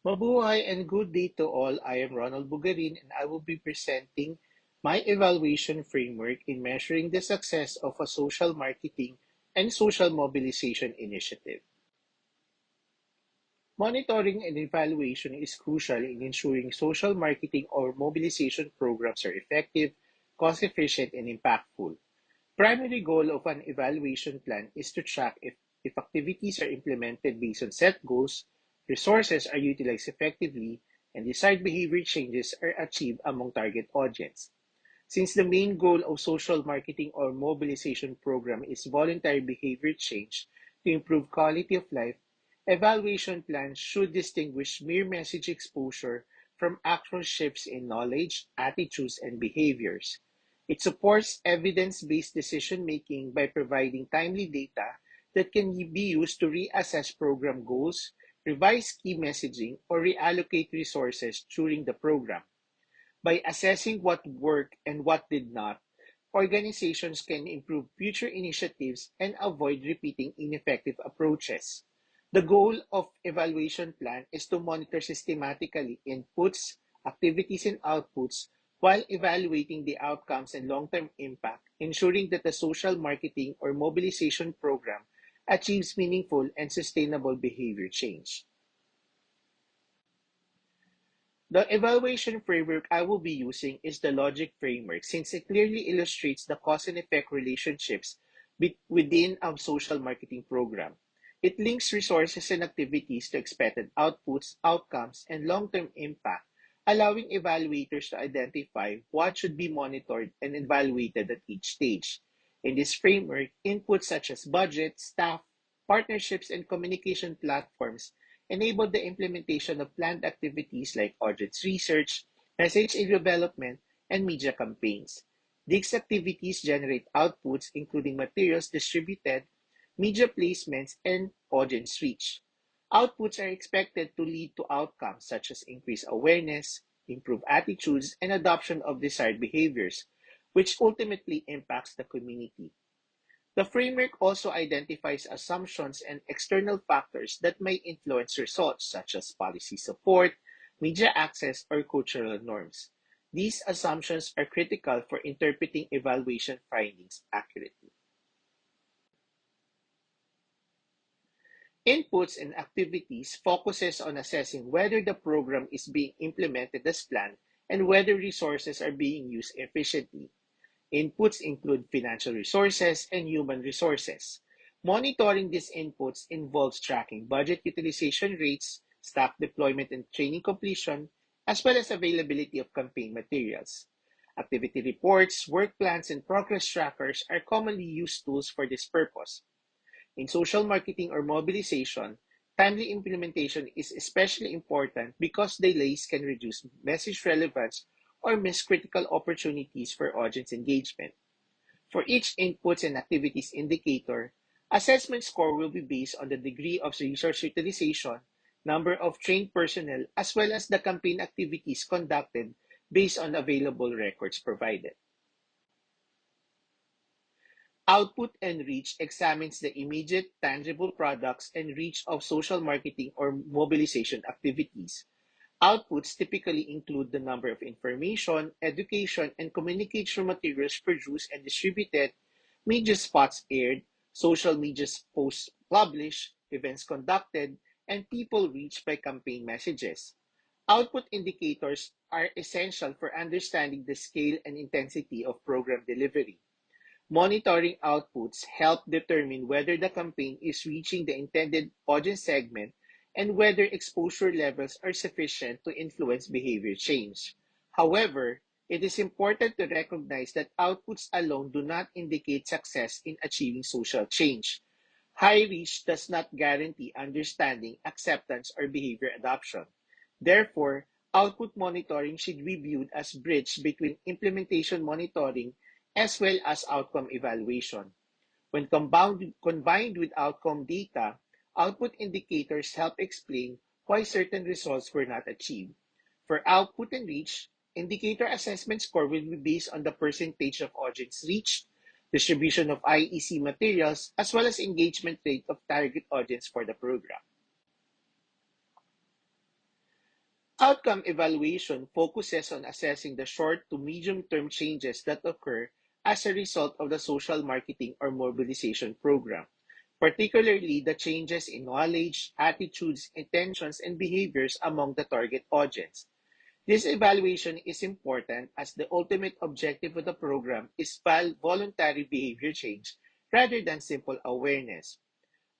Mabuhay and good day to all. I am Ronald Bugarin and I will be presenting my evaluation framework in measuring the success of a social marketing and social mobilization initiative. Monitoring and evaluation is crucial in ensuring social marketing or mobilization programs are effective, cost efficient, and impactful. Primary goal of an evaluation plan is to track if activities are implemented based on set goals, resources are utilized effectively, and desired behavior changes are achieved among target audience. Since the main goal of social marketing or mobilization program is voluntary behavior change to improve quality of life, evaluation plans should distinguish mere message exposure from actual shifts in knowledge, attitudes, and behaviors. It supports evidence-based decision-making by providing timely data that can be used to reassess program goals, revise key messaging, or reallocate resources during the program. By assessing what worked and what did not, organizations can improve future initiatives and avoid repeating ineffective approaches. The goal of evaluation plan is to monitor systematically inputs, activities, and outputs while evaluating the outcomes and long-term impact, ensuring that the social marketing or mobilization program achieves meaningful and sustainable behavior change. The evaluation framework I will be using is the logic framework since it clearly illustrates the cause and effect relationships within a social marketing program. It links resources and activities to expected outputs, outcomes, and long-term impact, allowing evaluators to identify what should be monitored and evaluated at each stage. In this framework, inputs such as budget, staff, partnerships, and communication platforms enable the implementation of planned activities like audience research, message development, and media campaigns. These activities generate outputs including materials distributed, media placements, and audience reach. Outputs are expected to lead to outcomes such as increased awareness, improved attitudes, and adoption of desired behaviors, which ultimately impacts the community. The framework also identifies assumptions and external factors that may influence results, such as policy support, media access, or cultural norms. These assumptions are critical for interpreting evaluation findings accurately. Inputs and activities focuses on assessing whether the program is being implemented as planned and whether resources are being used efficiently. Inputs include financial resources and human resources. Monitoring these inputs involves tracking budget utilization rates, staff deployment and training completion, as well as availability of campaign materials. Activity reports, work plans, and progress trackers are commonly used tools for this purpose. In social marketing or mobilization, timely implementation is especially important because delays can reduce message relevance or miss critical opportunities for audience engagement. For each inputs and activities indicator, assessment score will be based on the degree of resource utilization, number of trained personnel, as well as the campaign activities conducted based on available records provided. Output and reach examines the immediate tangible products and reach of social marketing or mobilization activities. Outputs typically include the number of information, education, and communication materials produced and distributed, media spots aired, social media posts published, events conducted, and people reached by campaign messages. Output indicators are essential for understanding the scale and intensity of program delivery. Monitoring outputs help determine whether the campaign is reaching the intended audience segment and whether exposure levels are sufficient to influence behavior change. However, it is important to recognize that outputs alone do not indicate success in achieving social change. High reach does not guarantee understanding, acceptance, or behavior adoption. Therefore, output monitoring should be viewed as bridge between implementation monitoring as well as outcome evaluation. When combined with outcome data, output indicators help explain why certain results were not achieved. For output and reach, indicator assessment score will be based on the percentage of audience reach, distribution of IEC materials, as well as engagement rate of target audience for the program. Outcome evaluation focuses on assessing the short to medium term changes that occur as a result of the social marketing or mobilization program, particularly the changes in knowledge, attitudes, intentions, and behaviors among the target audience. This evaluation is important as the ultimate objective of the program is voluntary behavior change rather than simple awareness.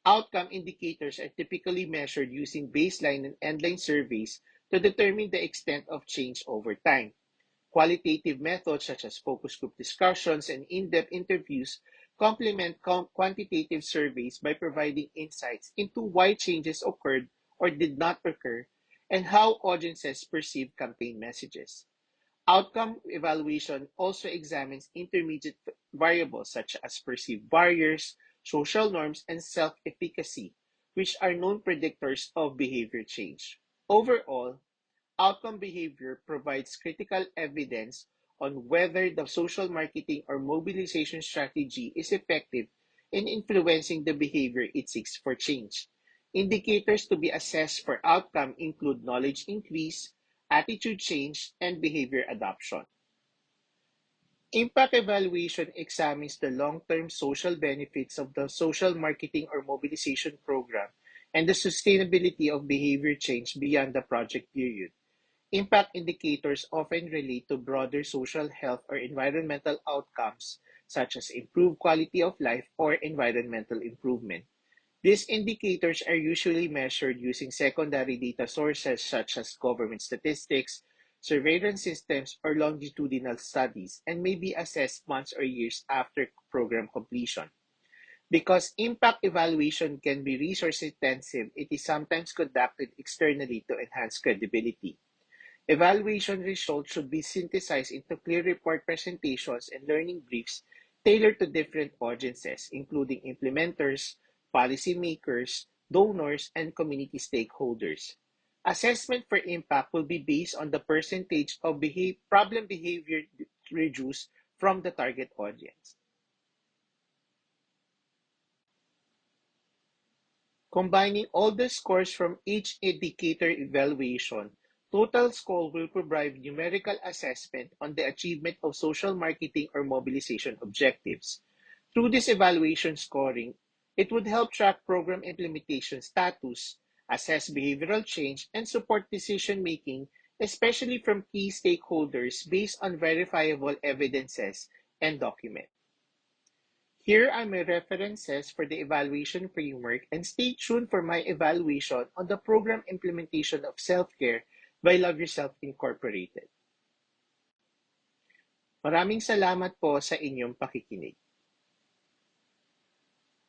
Outcome indicators are typically measured using baseline and endline surveys to determine the extent of change over time. Qualitative methods such as focus group discussions and in-depth interviews complement quantitative surveys by providing insights into why changes occurred or did not occur and how audiences perceive campaign messages. Outcome evaluation also examines intermediate variables such as perceived barriers, social norms, and self efficacy, which are known predictors of behavior change. Overall, outcome behavior provides critical evidence on whether the social marketing or mobilization strategy is effective in influencing the behavior it seeks for change. Indicators to be assessed for outcome include knowledge increase, attitude change, and behavior adoption. Impact evaluation examines the long term social benefits of the social marketing or mobilization program and the sustainability of behavior change beyond the project period. Impact indicators often relate to broader social health or environmental outcomes, such as improved quality of life or environmental improvement. These indicators are usually measured using secondary data sources such as government statistics, surveillance systems, or longitudinal studies, and may be assessed months or years after program completion. Because impact evaluation can be resource intensive, it is sometimes conducted externally to enhance credibility. Evaluation results should be synthesized into clear report presentations and learning briefs tailored to different audiences, including implementers, policymakers, donors, and community stakeholders. Assessment for impact will be based on the percentage of problem behavior reduced from the target audience. Combining all the scores from each indicator evaluation, total score will provide numerical assessment on the achievement of social marketing or mobilization objectives. Through this evaluation scoring, it would help track program implementation status, assess behavioral change, and support decision making, especially from key stakeholders based on verifiable evidences and documents. Here are my references for the evaluation framework and stay tuned for my evaluation on the program implementation of self-care by Love Yourself Incorporated. Maraming salamat po sa inyong pakikinig.